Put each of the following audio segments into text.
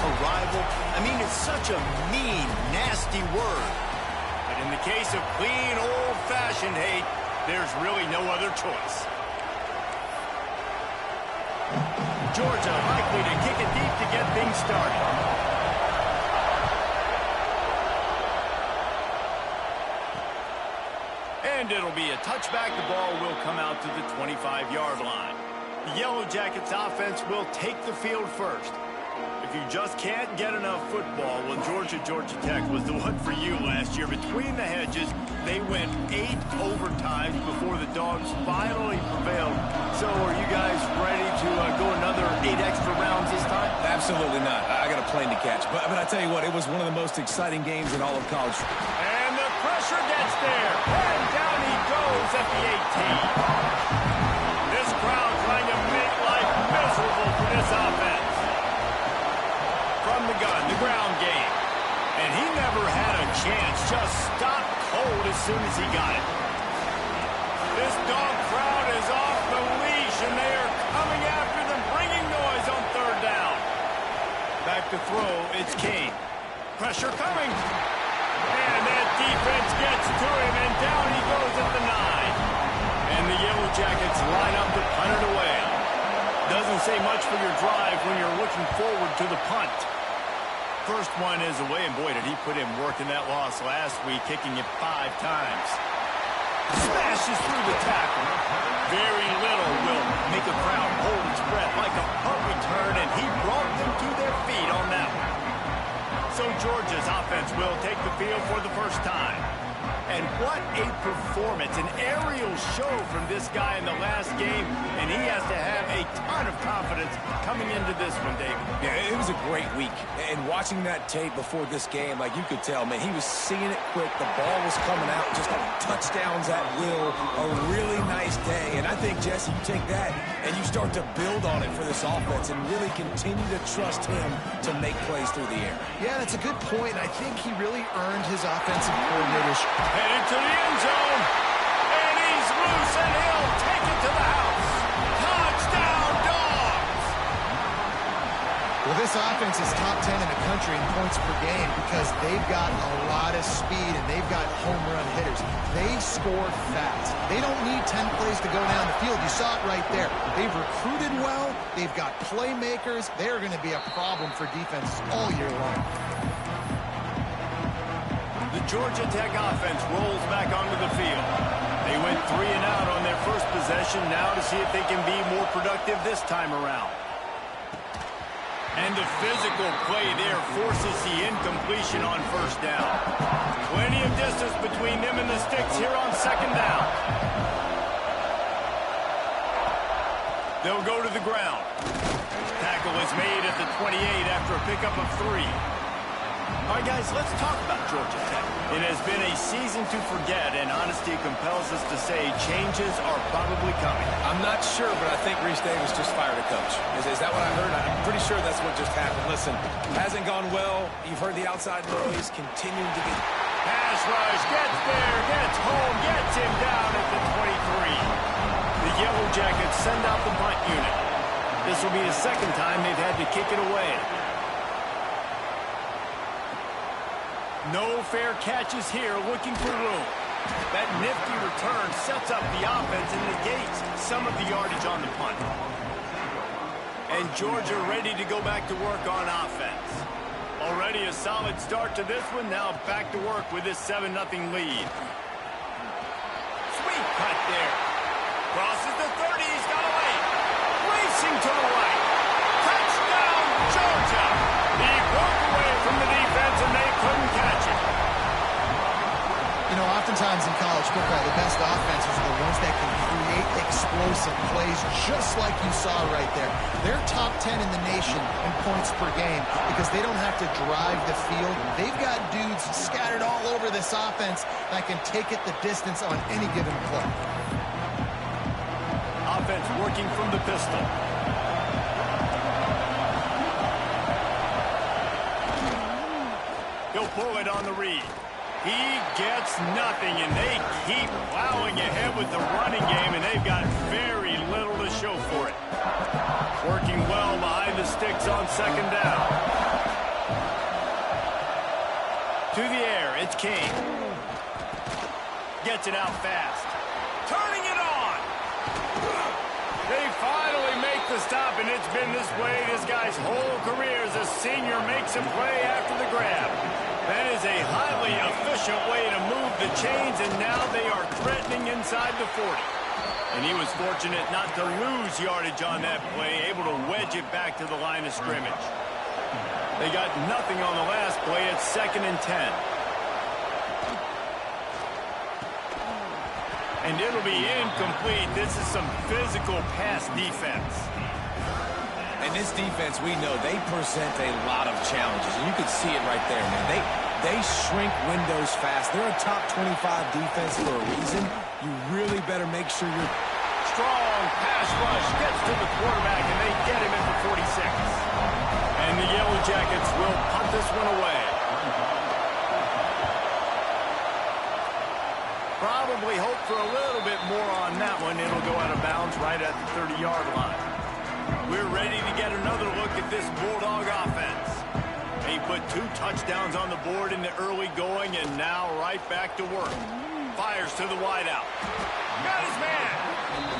a rival. I mean, it's such a mean, nasty word. But in the case of clean, old-fashioned hate, there's really no other choice. Georgia likely to kick it deep to get things started. And it'll be a touchback. The ball will come out to the 25-yard line. The Yellow Jackets offense will take the field first. If you just can't get enough football, well, Georgia Tech was the one for you last year. Between the hedges, they went 8 overtimes before the Dogs finally prevailed. So are you guys ready to go another 8 extra rounds this time? Absolutely not. I got a plane to catch. But I tell you what, it was one of the most exciting games in all of college. And the pressure gets there. And down he goes at the 18. This crowd trying to make life miserable for this offense. From the gun, the ground game. And he never had a chance. Just stopped cold as soon as he got it. This Dog crowd is off the leash, and they are coming after them, bringing noise on third down. Back to throw, it's Kane. Pressure coming. And that defense gets to him, and down he goes at the 9. And the Yellow Jackets line up to punt it away. Doesn't say much for your drive when you're looking forward to the punt. First one is away, and boy, did he put in work in that loss last week, kicking it 5 times. Smashes through the tackle. Very little will make a crowd hold its breath like a punt return, and he brought them to their feet on that one. So Georgia's offense will take the field for the first time. And what a performance, an aerial show from this guy in the last game, and he has to have a ton of confidence coming into this one, David. Yeah, it was a great week. And watching that tape before this game, like you could tell, man, he was seeing it quick. The ball was coming out, just like touchdowns at will. A really nice day. And I think, Jesse, you take that and you start to build on it for this offense and really continue to trust him to make plays through the air. Yeah, that's a good point. I think he really earned his offensive coordinator's. Headed to the end zone, and he's loose, and he'll take it to the house. Touchdown, Dogs! Well, this offense is top 10 in the country in points per game because they've got a lot of speed, and they've got home run hitters. They score fast. They don't need 10 plays to go down the field. You saw it right there. They've recruited well. They've got playmakers. They're going to be a problem for defenses all year long. The Georgia Tech offense rolls back onto the field. They went 3 and out on their first possession, now to see if they can be more productive this time around. And the physical play there forces the incompletion on first down. Plenty of distance between them and the sticks here on second down. They'll go to the ground. Tackle is made at the 28 after a pickup of 3. All right, guys, let's talk about Georgia Tech. It has been a season to forget, and honesty compels us to say changes are probably coming. I'm not sure, but I think Reese Davis just fired a coach. Is that what I heard? I'm pretty sure that's what just happened. Listen, hasn't gone well. You've heard the outside noise. Continuing to get... Pass rush, gets there, gets home, gets him down at the 23. The Yellow Jackets send out the punt unit. This will be the second time they've had to kick it away. No fair catches here, looking for room. That nifty return sets up the offense and negates some of the yardage on the punt. And Georgia ready to go back to work on offense. Already a solid start to this one, now back to work with this 7-0 lead. Sweet cut there. Crosses the 30, he's got away. Racing to the right. Touchdown, Georgia! He broke away from the defense and they couldn't catch it. You know, oftentimes in college football, the best offenses are the ones that can create explosive plays, just like you saw right there. They're top 10 in the nation in points per game because they don't have to drive the field. They've got dudes scattered all over this offense that can take it the distance on any given play. Offense working from the pistol. He'll pull it on the read. He gets nothing, and they keep plowing ahead with the running game, and they've got very little to show for it. Working well behind the sticks on second down. To the air, it's King. Gets it out fast. Turning it on. They finally make the stop, and it's been this way this guy's whole career as a senior makes a play after the grab. That is a highly efficient way to move the chains, and now they are threatening inside the 40. And he was fortunate not to lose yardage on that play, able to wedge it back to the line of scrimmage. They got nothing on the last play. It's 2nd and 10. And it'll be incomplete. This is some physical pass defense. And this defense, we know, they present a lot of challenges. And you can see it right there, man. They shrink windows fast. They're a top 25 defense for a reason. You really better make sure you're... Strong pass rush gets to the quarterback, and they get him at the 46. And the Yellow Jackets will punt this one away. Probably hope for a little bit more on that one. It'll go out of bounds right at the 30-yard line. We're ready to get another look at this Bulldog offense. He put 2 touchdowns on the board in the early going, and now right back to work. Fires to the wideout. Got his man.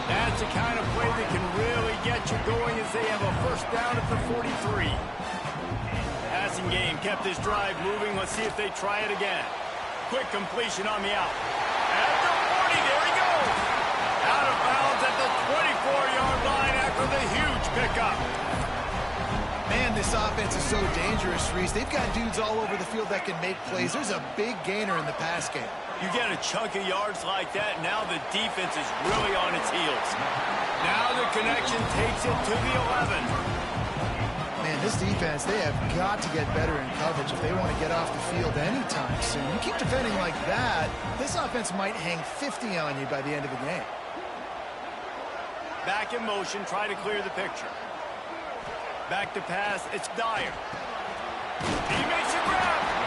That's the kind of play that can really get you going as they have a first down at the 43. Passing game kept this drive moving. Let's see if they try it again. Quick completion on the out. At the 40, there he goes. Out of bounds at the 24-yard line after the huge pickup. Man, this offense is so dangerous, Reese. They've got dudes all over the field that can make plays. There's a big gainer in the pass game. You get a chunk of yards like that, now the defense is really on its heels. Now the connection takes it to the 11. Man, this defense, they have got to get better in coverage if they want to get off the field anytime soon. You keep defending like that, this offense might hang 50 on you by the end of the game. Back in motion, try to clear the picture. Back to pass, it's Dyer. He makes a grab.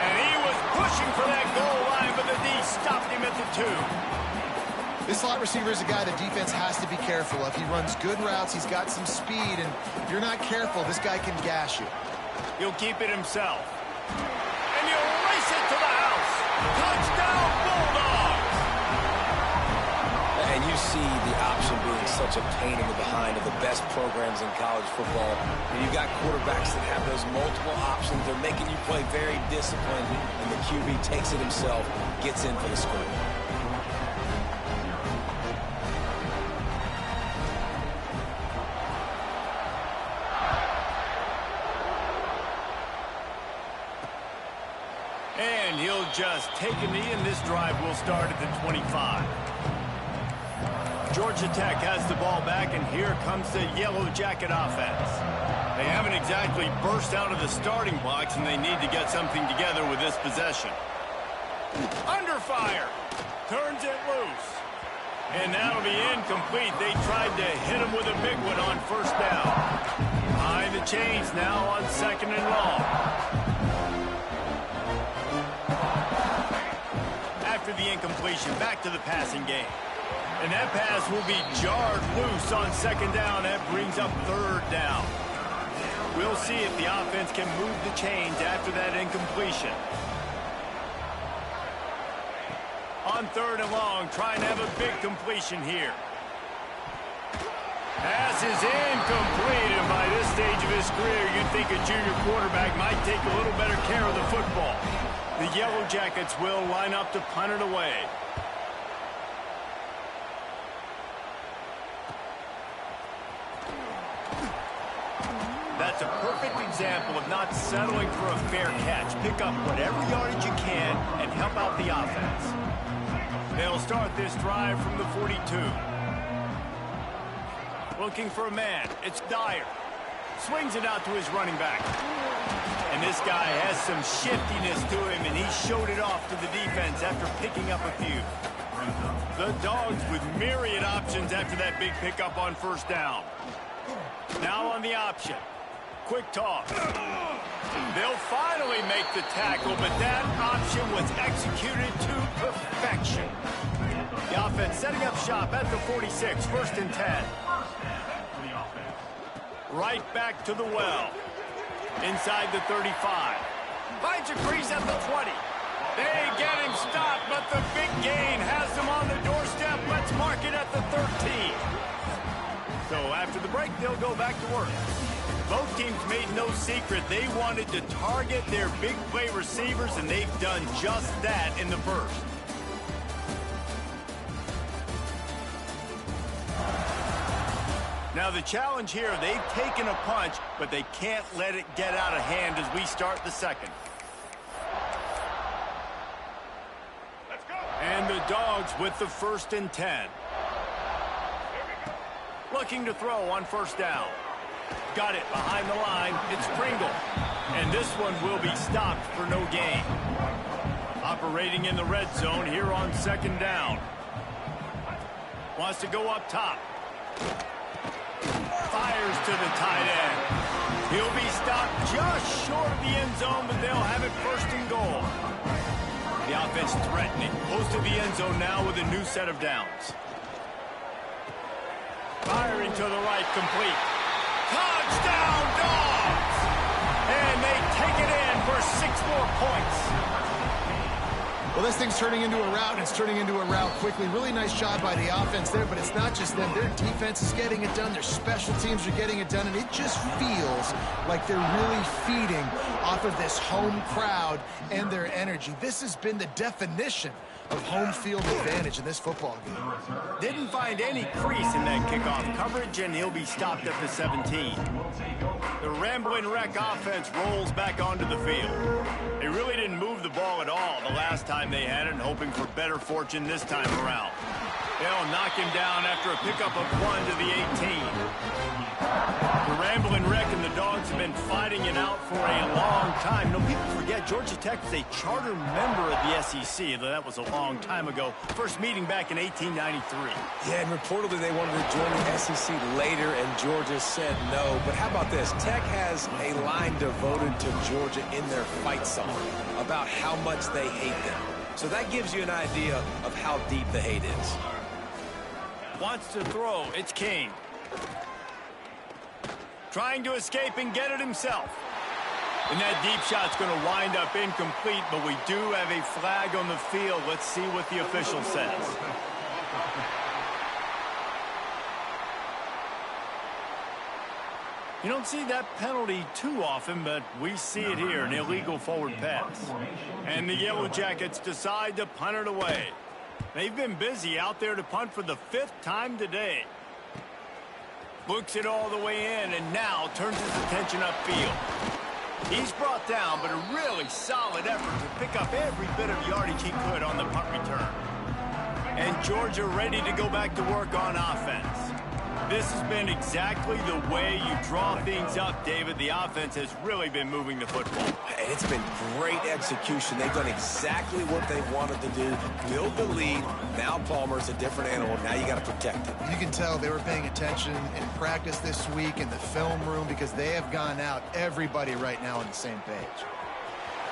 And he was pushing for that goal line, but the D stopped him at the 2. This slot receiver is a guy the defense has to be careful of. He runs good routes, he's got some speed, and if you're not careful, this guy can gash you. He'll keep it himself. And he'll race it to the house. Touchdown, Bulldogs! And you see the option being such a pain in the behind of the best programs in college football. And you've got quarterbacks that have those multiple options. They're making you play very disciplined, and the QB takes it himself, gets in for the score. And he'll just take a knee, and this drive will start at the 25. Georgia Tech has the ball back, and here comes the Yellow Jacket offense. They haven't exactly burst out of the starting blocks, and they need to get something together with this possession. Under fire. Turns it loose. And that'll be incomplete. They tried to hit him with a big one on first down. Behind the chains now on 2nd and long. After the incompletion, back to the passing game. And that pass will be jarred loose on 2nd down. That brings up 3rd down. We'll see if the offense can move the chains after that incompletion. On 3rd and long, trying to have a big completion here. Pass is incomplete, and by this stage of his career, you'd think a junior quarterback might take a little better care of the football. The Yellow Jackets will line up to punt it away. That's a perfect example of not settling for a fair catch. Pick up whatever yardage you can and help out the offense. They'll start this drive from the 42. Looking for a man. It's Dyer. Swings it out to his running back. And this guy has some shiftiness to him, and he showed it off to the defense after picking up a few. The Dogs with myriad options after that big pickup on first down. Now on the option. Quick toss. They'll finally make the tackle, but that option was executed to perfection. The offense setting up shop at the 46, 1st and 10. Right back to the well. Inside the 35. Finds a crease at the 20. They get him stopped, but the big gain has them on the doorstep. Let's mark it at the 13. So after the break, they'll go back to work. Both teams made no secret they wanted to target their big play receivers, and they've done just that in the first. Now the challenge here, they've taken a punch, but they can't let it get out of hand as we start the second. Let's go. And the Dogs with the 1st and 10. Looking to throw on 1st down. Got it behind the line. It's Pringle. And this one will be stopped for no gain. Operating in the red zone here on 2nd down. Wants to go up top. Fires to the tight end. He'll be stopped just short of the end zone, but they'll have it 1st and goal. The offense threatening. Close to the end zone now with a new set of downs. Firing to the right, complete. Touchdown, Dogs! And they take it in for 6 more points. Well, this thing's turning into a rout, and it's turning into a rout quickly. Really nice job by the offense there, but it's not just them. Their defense is getting it done. Their special teams are getting it done, and it just feels like they're really feeding off of this home crowd and their energy. This has been the definition of home field advantage in this football game. Didn't find any crease in that kickoff coverage, and he'll be stopped at the 17. The Ramblin' Wreck offense rolls back onto the field. They really didn't move the ball at all the last time they had it, and hoping for better fortune this time around. They'll knock him down after a pickup of 1 to the 18. The Ramblin' Wreck and the Dogs have been fighting it out for a long time. No, people forget Georgia Tech is a charter member of the SEC, though that was a long time ago. First meeting back in 1893. Yeah, and reportedly they wanted to join the SEC later, and Georgia said no. But how about this? Tech has a line devoted to Georgia in their fight song about how much they hate them. So that gives you an idea of how deep the hate is. Wants to throw. It's King. Trying to escape and get it himself. And that deep shot's going to wind up incomplete, but we do have a flag on the field. Let's see what the official says. You don't see that penalty too often, but we see it here, an illegal forward pass. And the Yellow Jackets decide to punt it away. They've been busy out there to punt for the 5th time today. Books it all the way in, and now turns his attention upfield. He's brought down, but a really solid effort to pick up every bit of yardage he could on the punt return. And Georgia ready to go back to work on offense. This has been exactly the way you draw things up, David. The offense has really been moving the football. And it's been great execution. They've done exactly what they wanted to do. Build the lead. Now Palmer's a different animal. Now you got to protect him. You can tell they were paying attention in practice this week in the film room because they have gone out, everybody right now on the same page.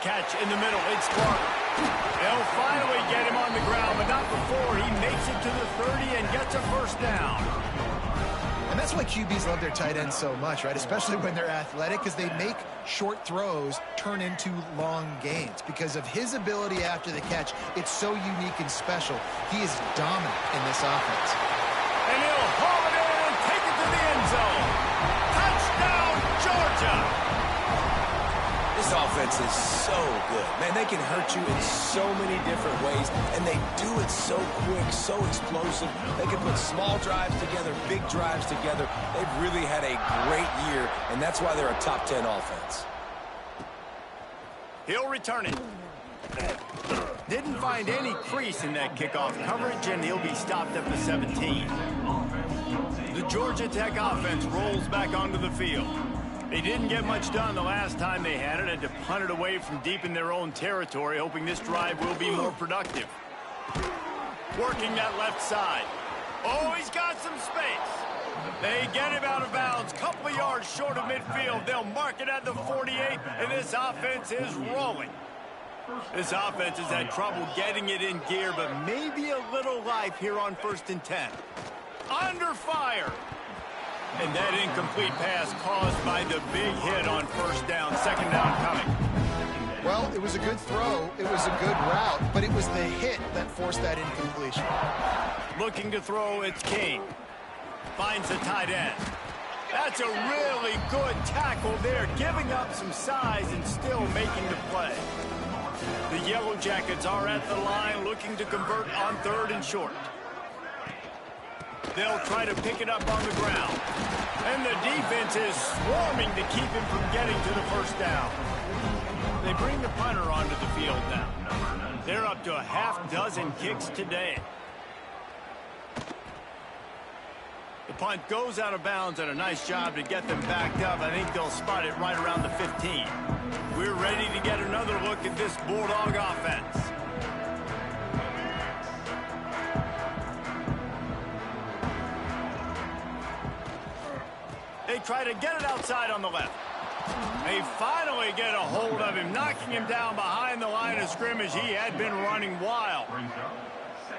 Catch in the middle. It's Clark. They'll finally get him on the ground, but not before he makes it to the 30 and gets a 1st down. And that's why QBs love their tight ends so much, right? Especially when they're athletic, because they make short throws turn into long gains. Because of his ability after the catch, it's so unique and special. He is dominant in this offense. And he'll haul it in and take it to the end zone. Touchdown, Georgia! This offense is so good. Man, they can hurt you in so many different ways, and they do it so quick, so explosive. They can put small drives together, big drives together. They've really had a great year, and that's why they're a top 10 offense. He'll return it. Didn't find any crease in that kickoff coverage, and he'll be stopped at the 17. The Georgia Tech offense rolls back onto the field. They didn't get much done the last time they had it. Had to punt it away from deep in their own territory, hoping this drive will be more productive. Working that left side. Oh, he's got some space. They get him out of bounds. Couple of yards short of midfield. They'll mark it at the 48, and this offense is rolling. This offense has had trouble getting it in gear, but maybe a little life here on 1st and 10. Under fire. And that incomplete pass caused by the big hit on 1st down. 2nd down coming. Well, It was a good throw. It was a good route, but it was the hit that forced that incompletion. Looking to throw, it's King. Finds the tight end. That's a really good tackle there, giving up some size and still making the play. The Yellow Jackets are at the line looking to convert on 3rd and short. They'll try to pick it up on the ground. And the defense is swarming to keep him from getting to the first down. They bring the punter onto the field now. They're up to a half-dozen kicks today. The punt goes out of bounds, and a nice job to get them backed up. I think they'll spot it right around the 15. We're ready to get another look at this Bulldog offense. They try to get it outside on the left. They finally get a hold of him, knocking him down behind the line of scrimmage. He had been running wild.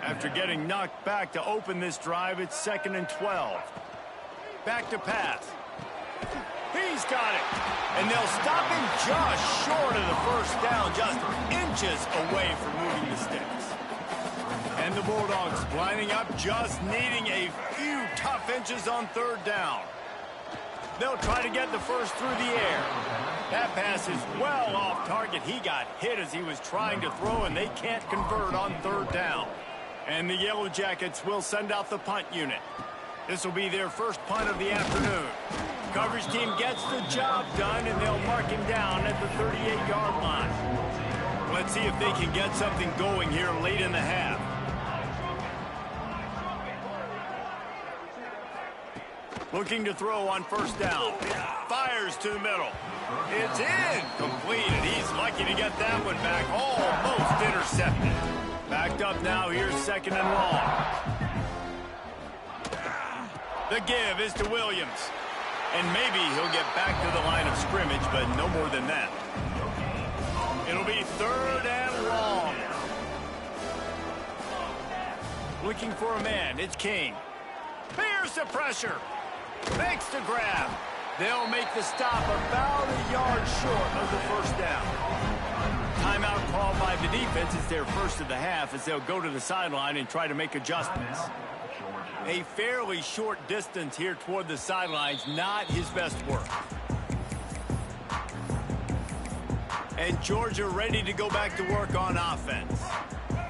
After getting knocked back to open this drive, it's 2nd and 12. Back to pass. He's got it. And they'll stop him just short of the first down, just inches away from moving the sticks. And the Bulldogs lining up, just needing a few tough inches on 3rd down. They'll try to get the first through the air. That pass is well off target. He got hit as he was trying to throw, and they can't convert on 3rd down. And the Yellow Jackets will send out the punt unit. This will be their first punt of the afternoon. Coverage team gets the job done, and they'll mark him down at the 38-yard line. Let's see if they can get something going here late in the half. Looking to throw on 1st down. Fires to the middle. It's incomplete. He's lucky to get that one back. Almost intercepted. Backed up now. Here's 2nd and long. The give is to Williams. And maybe he'll get back to the line of scrimmage, but no more than that. It'll be 3rd and long. Looking for a man. It's King. Here's the pressure. Makes the grab. They'll make the stop about a yard short of the first down. Timeout called by the defense. It's their first of the half as they'll go to the sideline and try to make adjustments. A fairly short distance here toward the sidelines, not his best work. And Georgia ready to go back to work on offense.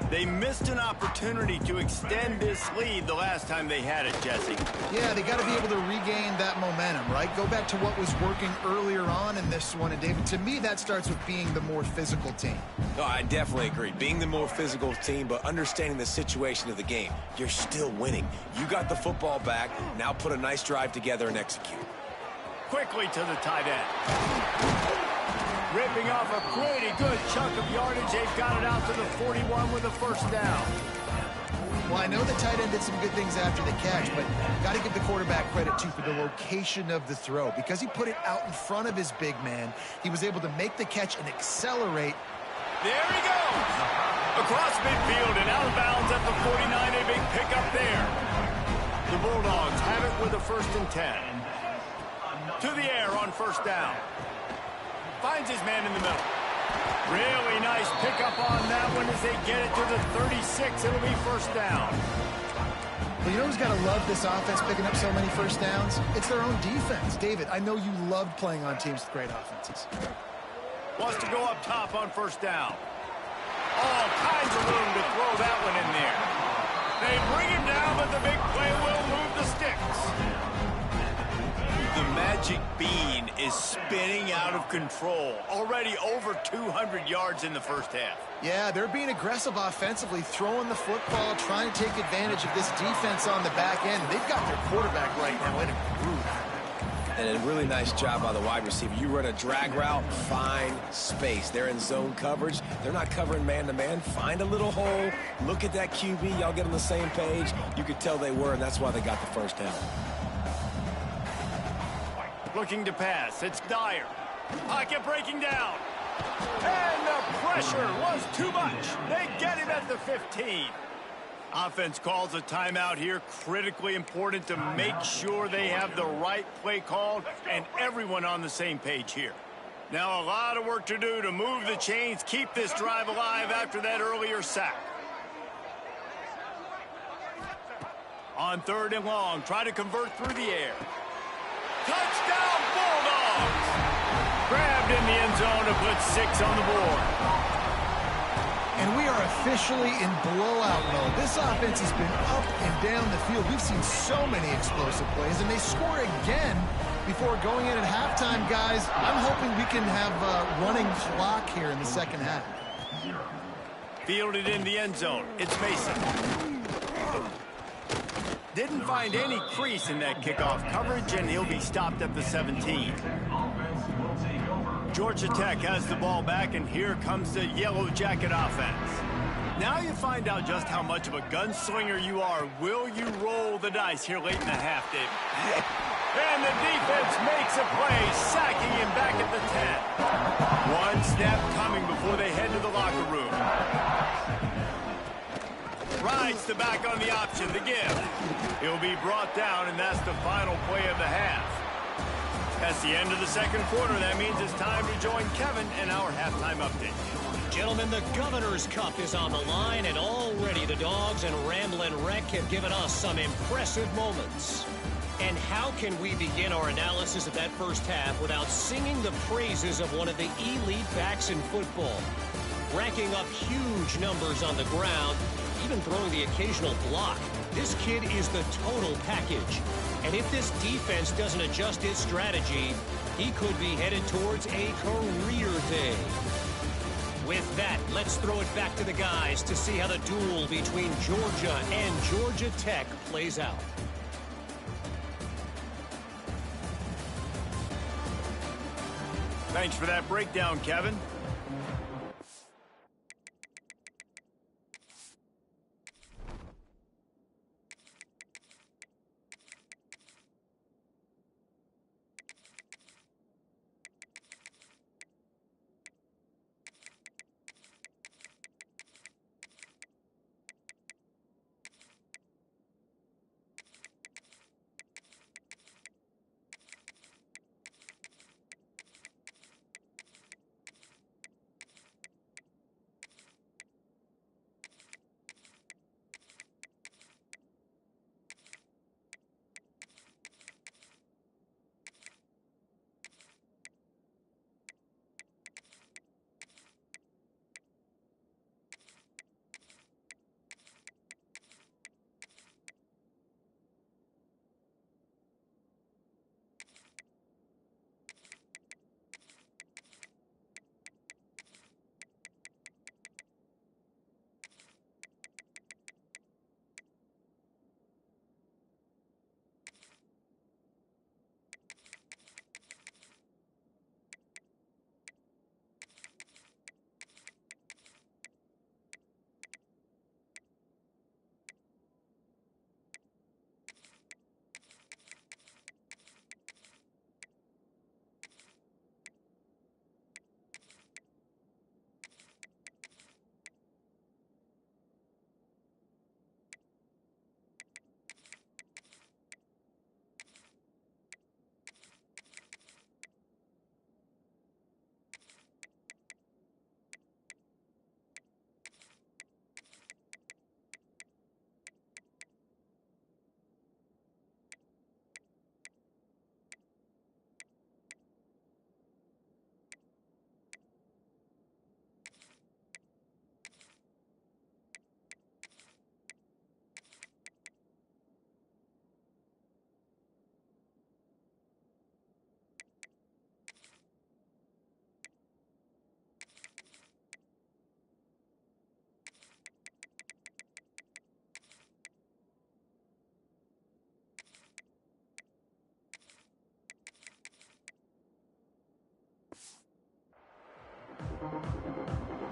They missed an opportunity to extend this lead the last time they had it, Jesse. Yeah, they got to be able to regain that momentum, right? Go back to what was working earlier on in this one. And, David, to me, that starts with being the more physical team. No, I definitely agree. Being the more physical team, but understanding the situation of the game. You're still winning. You got the football back. Now put a nice drive together and execute. Quickly to the tight end. Ripping off a pretty good chunk of yardage. They've got it out to the 41 with a first down. Well, I know the tight end did some good things after the catch, but got to give the quarterback credit, too, for the location of the throw. Because he put it out in front of his big man, he was able to make the catch and accelerate. There he goes. Across midfield and out of bounds at the 49. A big pickup there. The Bulldogs have it with a 1st and 10. To the air on 1st down. Finds his man in the middle. Really nice pickup on that one as they get it to the 36. It'll be 1st down. Well, you know who's got to love this offense picking up so many first downs? It's their own defense. David, I know you loved playing on teams with great offenses. Wants to go up top on 1st down. All kinds of room to throw that one in there. They bring him down, but the big play will move the sticks. The magic bean is spinning out of control. Already over 200 yards in the first half. Yeah, they're being aggressive offensively, throwing the football, trying to take advantage of this defense on the back end. They've got their quarterback right now in a groove. And a really nice job by the wide receiver. You run a drag route, find space. They're in zone coverage. They're not covering man-to-man. Find a little hole. Look at that QB. Y'all get on the same page. You could tell they were, and that's why they got the first down. Looking to pass. It's Dyer. Pocket breaking down. And the pressure was too much. They get him at the 15. Offense calls a timeout here. Critically important to make sure they have the right play called and everyone on the same page here. Now a lot of work to do to move the chains, keep this drive alive after that earlier sack. On 3rd and long, try to convert through the air. Touchdown, Bulldogs! Grabbed in the end zone to put 6 on the board. And we are officially in blowout mode. This offense has been up and down the field. We've seen so many explosive plays, and they score again before going in at halftime, guys. I'm hoping we can have a running clock here in the second half. Fielded in the end zone. It's Mason. Didn't find any crease in that kickoff coverage, and he'll be stopped at the 17. Georgia Tech has the ball back, and here comes the Yellow Jacket offense. Now you find out just how much of a gunslinger you are. Will you roll the dice here late in the half, Dave? And the defense makes a play, sacking him back at the 10. One snap coming before they head to the locker room. Rides the back on the option, the give. He'll be brought down, and that's the final play of the half. That's the end of the second quarter. That means it's time to join Kevin in our halftime update. Gentlemen, the Governor's Cup is on the line, and already the Dogs and Ramblin' Wreck have given us some impressive moments. And how can we begin our analysis of that first half without singing the praises of one of the elite backs in football? Racking up huge numbers on the ground, even throwing the occasional block. This kid is the total package. And if this defense doesn't adjust its strategy, he could be headed towards a career day. With that, let's throw it back to the guys to see how the duel between Georgia and Georgia Tech plays out. Thanks for that breakdown, Kevin.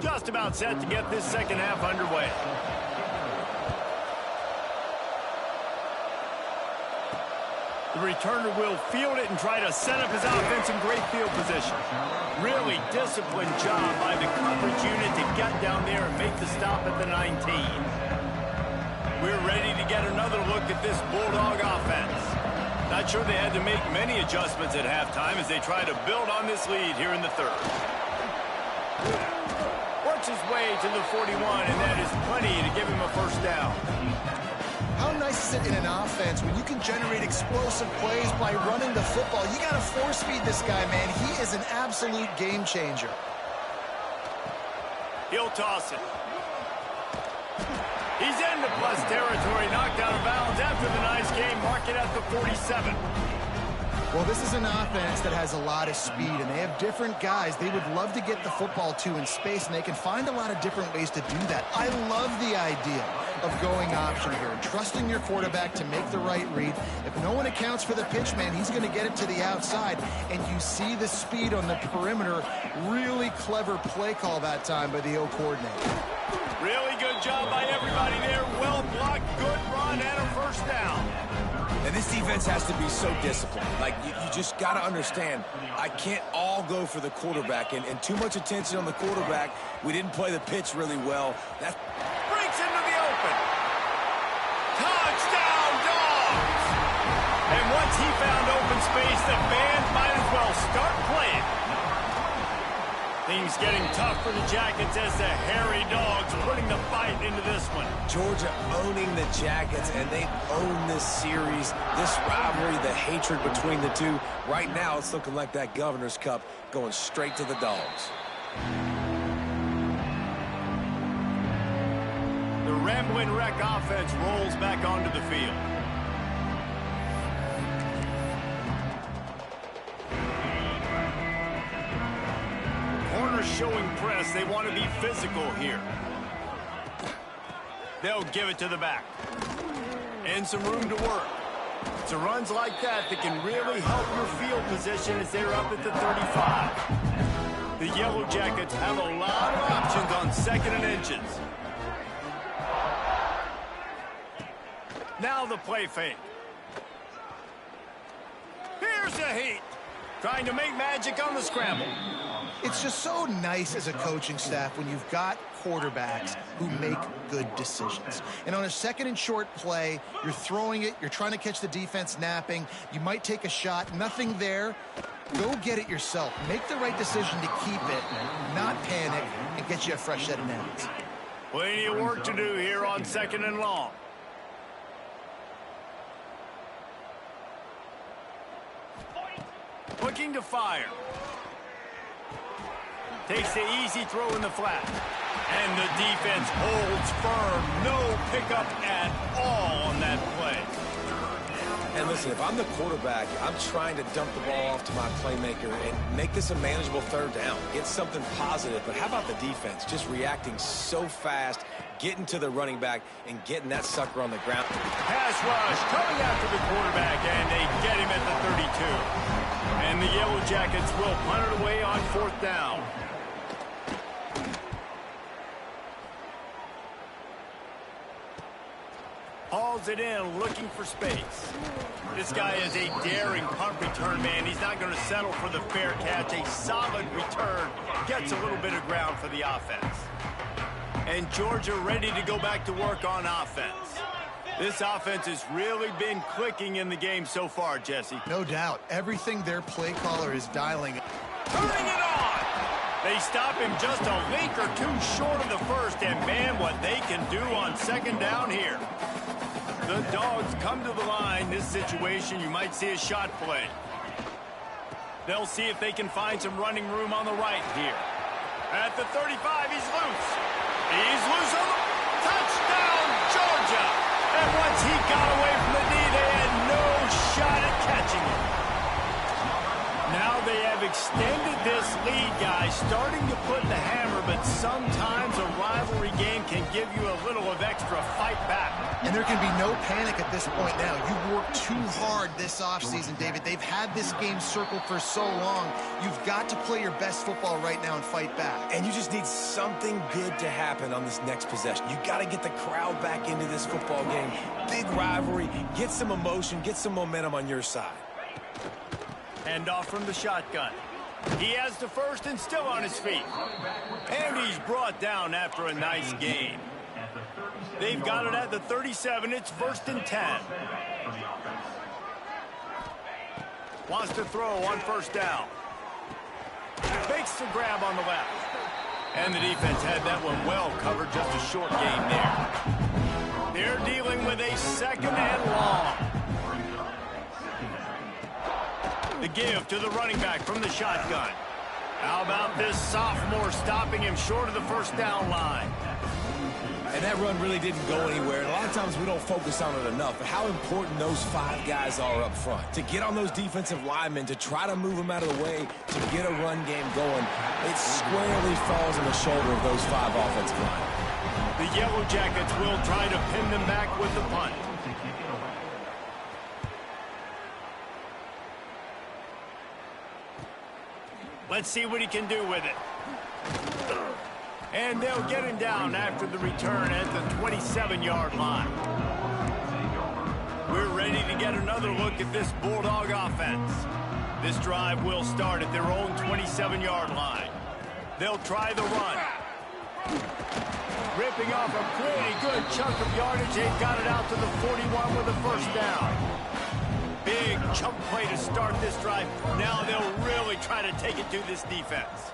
Just about set to get this second half underway. The returner will field it and try to set up his offense in great field position. Really disciplined job by the coverage unit to get down there and make the stop at the 19. We're ready to get another look at this Bulldog offense. Not sure they had to make many adjustments at halftime as they try to build on this lead here in the third. Works his way to the 41, and that is plenty to give him a first down. How nice is it in an offense when you can generate explosive plays by running the football? You got to force feed this guy, man. He is an absolute game changer. He'll toss it. He's into plus territory, knocked out of bounds after the nice game. Mark it at the 47. Well, this is an offense that has a lot of speed, and they have different guys they would love to get the football to in space, and they can find a lot of different ways to do that. I love the idea of going option here and trusting your quarterback to make the right read. If no one accounts for the pitch, man, he's going to get it to the outside, and you see the speed on the perimeter. Really clever play call that time by the O coordinator. Really good job by everybody there. Well blocked, good run, and a first down. And this defense has to be so disciplined. Like, you just got to understand, I can't all go for the quarterback. And too much attention on the quarterback. We didn't play the pitch really well. That breaks into the open. Touchdown, Dogs! And once he found open space, the fans might as well start playing. Things getting tough for the Jackets as the hairy Dogs putting the fight into this one. Georgia owning the Jackets, and they own this series, this rivalry, the hatred between the two. Right now, it's looking like that Governor's Cup going straight to the Dogs. The Ramblin' Wreck offense rolls back onto the field. Showing press. They want to be physical here. They'll give it to the back. And some room to work. It's runs like that that can really help your field position as they're up at the 35. The Yellow Jackets have a lot of options on second and inches. Now the play fake. Here's the heat. Trying to make magic on the scramble. It's just so nice as a coaching staff when you've got quarterbacks who make good decisions. And on a second and short play, you're throwing it, you're trying to catch the defense napping, you might take a shot, nothing there. Go get it yourself. Make the right decision to keep it, not panic, and get you a fresh set of downs. Plenty of work to do here on second and long. Looking to fire. Takes the easy throw in the flat. And the defense holds firm. No pickup at all on that play. And listen, if I'm the quarterback, I'm trying to dump the ball off to my playmaker and make this a manageable third down. Get something positive. But how about the defense? Just reacting so fast, getting to the running back, and getting that sucker on the ground. Pass rush coming after the quarterback, and they get him at the 32. And the Yellow Jackets will punt it away on fourth down. Hauls it in, looking for space. This guy is a daring punt return man. He's not going to settle for the fair catch. A solid return. Gets a little bit of ground for the offense. And Georgia ready to go back to work on offense. This offense has really been clicking in the game so far, Jesse. No doubt. Everything their play caller is dialing. Turning it on! They stop him just a link or two short of the first, and man, what they can do on second down here. The Dogs come to the line. This situation, you might see a shot play. They'll see if they can find some running room on the right here. At the 35, he's loose. He's loose on the touchdown, Georgia! And once he got away from the knee, they had no shot at catching him. Now they have extended this lead, guys, starting to put the hammer, but sometimes a rivalry game can give you a little of extra fight back. And there can be no panic at this point now. You've worked too hard this offseason, David. They've had this game circled for so long. You've got to play your best football right now and fight back. And you just need something good to happen on this next possession. You got to get the crowd back into this football game. Big rivalry. Get some emotion. Get some momentum on your side. Hand off from the shotgun. He has the first and still on his feet. And he's brought down after a nice gain. They've got it at the 37. It's 1st and 10. Wants to throw on first down. Makes the grab on the left. And the defense had that one well covered, just a short gain there. They're dealing with a second and long. The give to the running back from the shotgun. How about this sophomore stopping him short of the first down line? And that run really didn't go anywhere. And a lot of times we don't focus on it enough, but how important those 5 guys are up front. To get on those defensive linemen, to try to move them out of the way, to get a run game going, it squarely falls on the shoulder of those 5 offensive linemen. The Yellow Jackets will try to pin them back with the punt. Let's see what he can do with it. And they'll get him down after the return at the 27-yard line. We're ready to get another look at this Bulldog offense. This drive will start at their own 27-yard line. They'll try the run. Ripping off a pretty good chunk of yardage. They've got it out to the 41 with a first down. Big chunk play to start this drive. Now they'll really try to take it to this defense.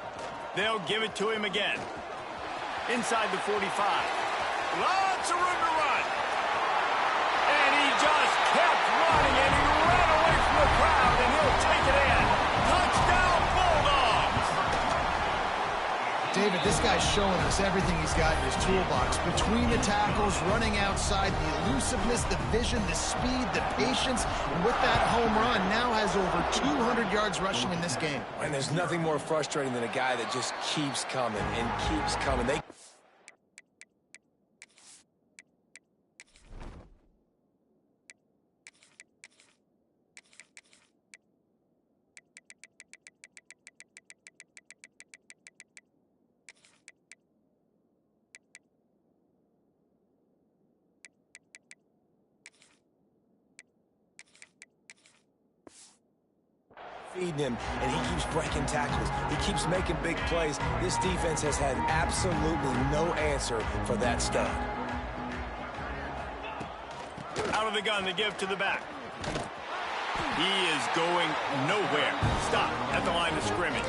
They'll give it to him again. Inside the 45. Lots of room to run. And he just kept running, and he ran away from the crowd, and he'll take it in. Touchdown, Bulldogs! David, this guy's showing us everything he's got in his toolbox. Between the tackles, running outside, the elusiveness, the vision, the speed, the patience. And with that home run, now has over 200 yards rushing in this game. And there's nothing more frustrating than a guy that just keeps coming and keeps coming. Feeding him, and he keeps breaking tackles. He keeps making big plays. This defense has had absolutely no answer for that stud. Out of the gun, the give to the back. He is going nowhere. Stop at the line of scrimmage.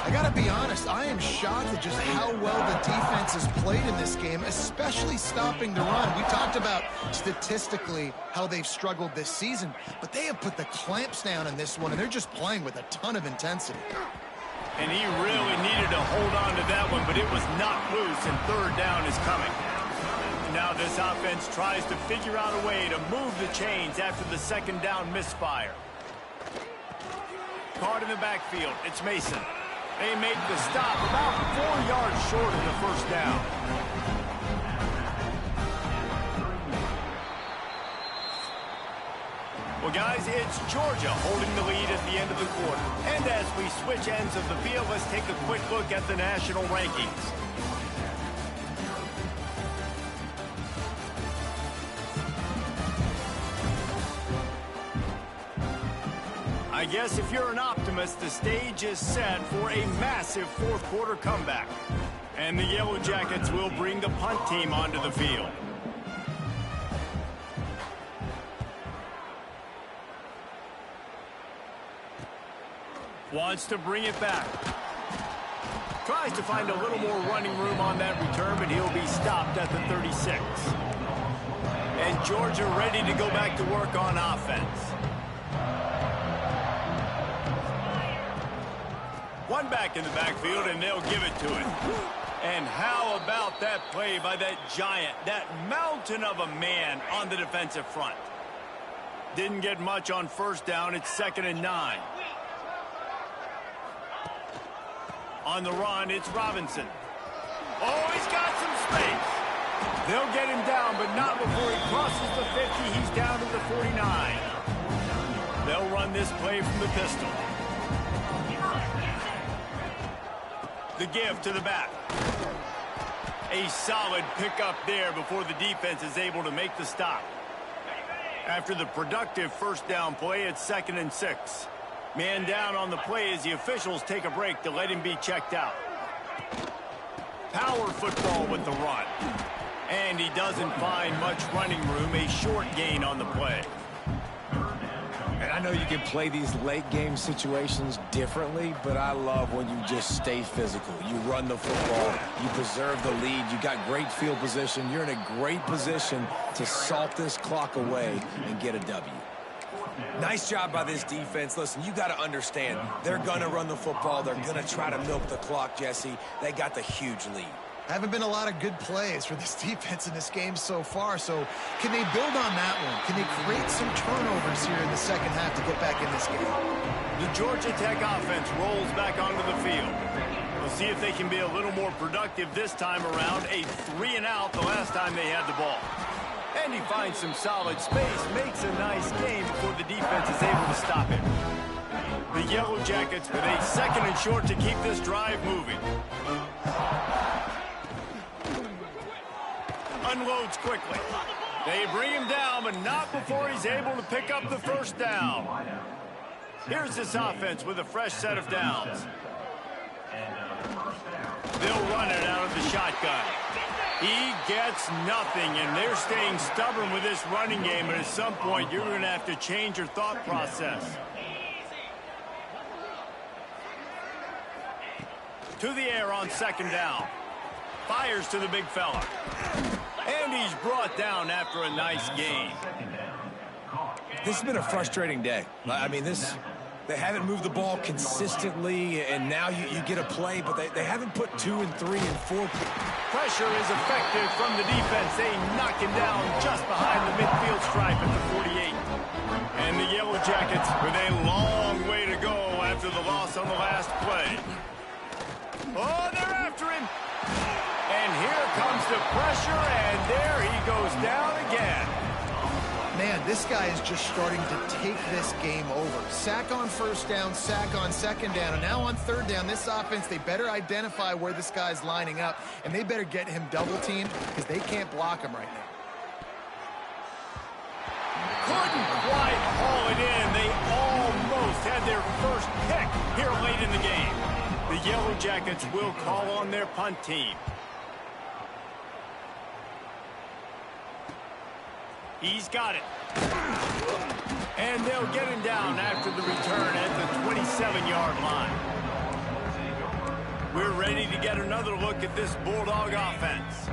I gotta be honest, I am shocked at just how well the defense has played in this game, especially stopping the run. We talked about statistically how they've struggled this season, but they have put the clamps down in this one, and they're just playing with a ton of intensity. And he really needed to hold on to that one, but it was knocked loose, and third down is coming. Now this offense tries to figure out a way to move the chains after the second down misfire. Caught in the backfield, it's Mason. They make the stop about 4 yards short of the first down. Well, guys, it's Georgia holding the lead at the end of the quarter. And as we switch ends of the field, let's take a quick look at the national rankings. I guess if you're an optimist, the stage is set for a massive fourth quarter comeback. And the Yellow Jackets will bring the punt team onto the field. Wants to bring it back. Tries to find a little more running room on that return, but he'll be stopped at the 36. And Georgia ready to go back to work on offense. One back in the backfield, and they'll give it to it. And how about that play by that giant, that mountain of a man on the defensive front? Didn't get much on first down. It's 2nd and 9. On the run, it's Robinson. Oh, he's got some space. They'll get him down, but not before he crosses the 50. He's down to the 49. They'll run this play from the pistol. The give to the back. A solid pickup there before the defense is able to make the stop. After the productive first down play, it's 2nd and 6. Man down on the play as the officials take a break to let him be checked out. Power football with the run. And he doesn't find much running room, a short gain on the play. And I know you can play these late game situations differently, but I love when you just stay physical. You run the football, you preserve the lead, you got great field position. You're in a great position to salt this clock away and get a W. Nice job by this defense. Listen, you got to understand, they're going to run the football. They're going to try to milk the clock, Jesse. They got the huge lead. Haven't been a lot of good plays for this defense in this game so far, so can they build on that one? Can they create some turnovers here in the second half to get back in this game? The Georgia Tech offense rolls back onto the field. We'll see if they can be a little more productive this time around. A 3-and-out the last time they had the ball. And he finds some solid space, makes a nice game before the defense is able to stop him. The Yellow Jackets with a 2nd and short to keep this drive moving. Unloads quickly. They bring him down, but not before he's able to pick up the first down. Here's this offense with a fresh set of downs. They'll run it out of the shotgun. He gets nothing, and they're staying stubborn with this running game, but at some point you're going to have to change your thought process. To the air on 2nd down. Fires to the big fella. And he's brought down after a nice gain. This has been a frustrating day. I mean, they haven't moved the ball consistently, and now you get a play, but they haven't put 2 and 3 and 4. Pressure is effective from the defense. They knock him down just behind the midfield stripe at the 48. And the Yellow Jackets with a long way to go after the loss on the last play. Oh, they're after him. And here comes the pressure, and there he goes down again. Man, this guy is just starting to take this game over. Sack on 1st down, sack on 2nd down, and now on 3rd down, this offense, they better identify where this guy's lining up, and they better get him double-teamed because they can't block him right now. Couldn't quite haul it in. They almost had their first pick here late in the game. The Yellow Jackets will call on their punt team. He's got it. And they'll get him down after the return at the 27-yard line. We're ready to get another look at this Bulldog offense.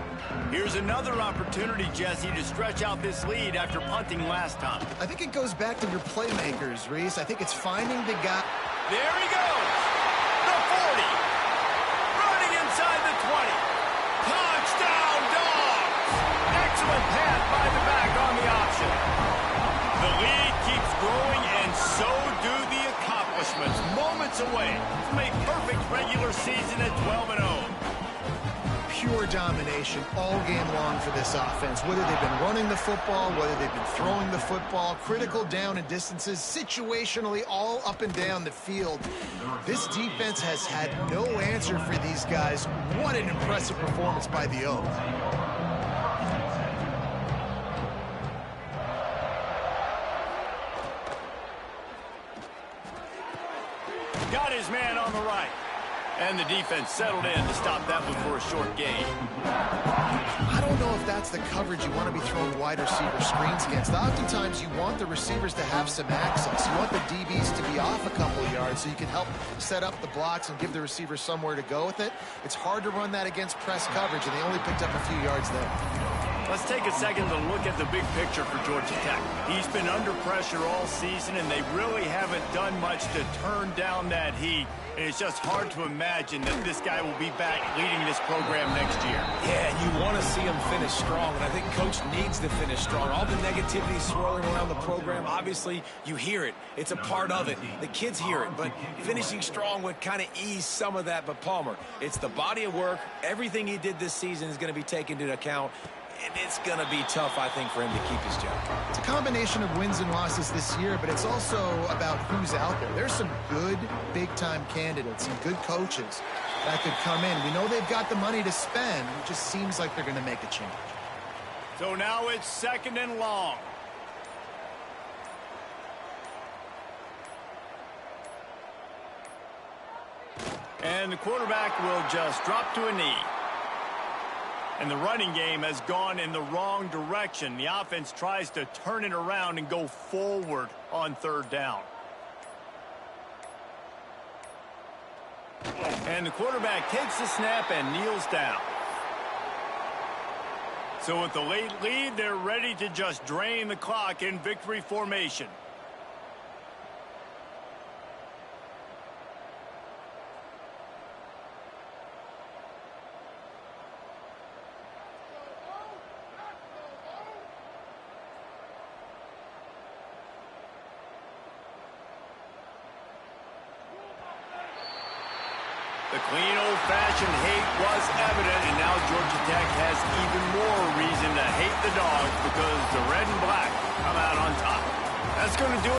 Here's another opportunity, Jesse, to stretch out this lead after punting last time. I think it goes back to your playmakers, Reese. I think it's finding the guy. There he goes. The 40. Running inside the 20. Touchdown, Dogs. Excellent pass by the back on the option. The lead keeps growing, and so do the accomplishments. Moments away from a perfect regular season at 12-0. Pure domination all game long for this offense. Whether they've been running the football, whether they've been throwing the football, critical down and distances, situationally all up and down the field. This defense has had no answer for these guys. What an impressive performance by the O. Got his man on the right. And the defense settled in to stop that one for a short gain. I don't know if that's the coverage you want to be throwing wide receiver screens against. Oftentimes, you want the receivers to have some access. You want the DBs to be off a couple of yards so you can help set up the blocks and give the receivers somewhere to go with it. It's hard to run that against press coverage, and they only picked up a few yards there. Let's take a second to look at the big picture for Georgia Tech. He's been under pressure all season, and they really haven't done much to turn down that heat. And it's just hard to imagine that this guy will be back leading this program next year. Yeah, and you want to see him finish strong, and I think Coach needs to finish strong. All the negativity swirling around the program, obviously, you hear it. It's a part of it. The kids hear it, but finishing strong would kind of ease some of that. But Palmer, it's the body of work. Everything he did this season is going to be taken into account. And it's going to be tough, I think, for him to keep his job. It's a combination of wins and losses this year, but it's also about who's out there. There's some good big-time candidates, some good coaches that could come in. We know they've got the money to spend. It just seems like they're going to make a change. So now it's 2nd and long. And the quarterback will just drop to a knee. And the running game has gone in the wrong direction. The offense tries to turn it around and go forward on third down. And the quarterback takes the snap and kneels down. So with the late lead, they're ready to just drain the clock in victory formation. The clean, old-fashioned hate was evident, and now Georgia Tech has even more reason to hate the Dogs because the red and black come out on top. That's going to do it.